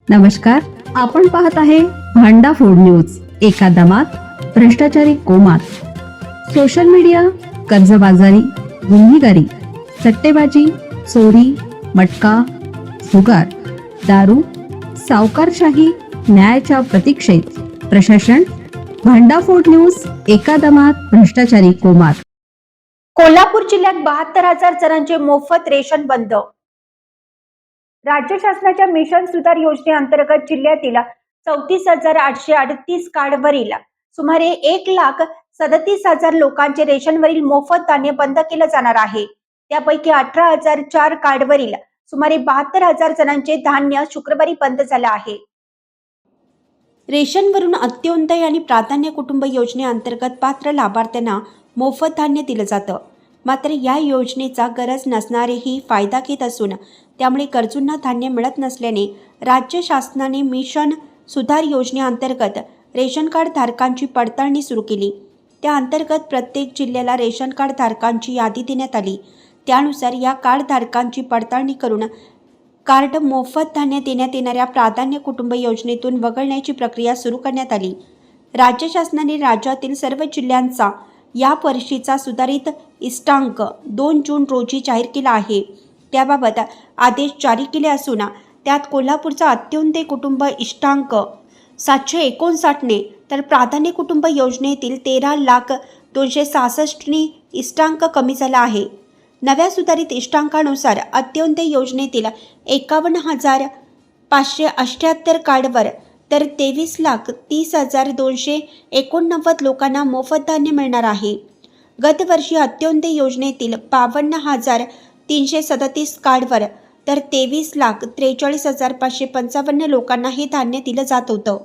नमस्कार, आपण पाहत आहे भांडा फूड न्यूज. एका दमात भ्रष्टाचारी कोमात. सोशल मीडिया, कर्जबाजारी, गुन्हेगारी, सट्टेबाजी, चोरी, मटका, जुगार, दारू, सावकारशाही, न्यायाच्या प्रतीक्षेत प्रशासन. भांडा फूड न्यूज. एका दमात भ्रष्टाचारी कोमात. कोल्हापूर जिल्ह्यात 72,000 जणांचे मोफत रेशन बंद. राज्य शासनाच्या मिशन सुधार योजनेअंतर्गत जिल्ह्यातील 34,838 कार्डवरील सुमारे 1,37,000 लोकांचे रेशनवरील मोफत धान्य बंद केलं जाणार आहे. त्यापैकी 18,004 कार्डवरील सुमारे 72,000 जणांचे धान्य शुक्रवारी बंद झालं आहे. रेशनवरून अंत्योदय आणि प्राधान्य कुटुंब योजनेअंतर्गत पात्र लाभार्थ्यांना मोफत धान्य दिलं जातं. मात्र या योजनेचा गरज नसणारेही फायदा घेत असून त्यामुळे गरजूंना धान्य मिळत नसल्याने राज्य शासनाने मिशन सुधार योजनेअंतर्गत रेशन कार्ड धारकांची पडताळणी सुरू केली. त्या अंतर्गत प्रत्येक जिल्ह्याला रेशन कार्ड धारकांची यादी देण्यात आली. त्यानुसार या कार्ड धारकांची पडताळणी करून कार्ड मोफत धान्य देण्यात येणाऱ्या प्राधान्य कुटुंब योजनेतून वगळण्याची प्रक्रिया सुरू करण्यात आली. राज्य शासनाने राज्यातील सर्व जिल्ह्यांचा या वर्षीचा सुधारित इष्टांक 2 जून रोजी जाहीर केला आहे. त्याबाबत आदेश जारी केले असून त्यात कोल्हापूरचा अंत्योदय कुटुंब इष्टांक 759ने तर प्राधान्य कुटुंब योजनेतील 13,266ने इष्टांक कमी झाला आहे. नव्या सुधारित इष्टांकानुसार अंत्योदय योजनेतील 51,578 कार्डवर तर 23,30,289 लोकांना मोफत धान्य मिळणार आहे. गतवर्षी अंत्योदय योजनेतील 52,337 कार्डवर तर 23,43,555 लोकांना हे धान्य दिलं जात होतं.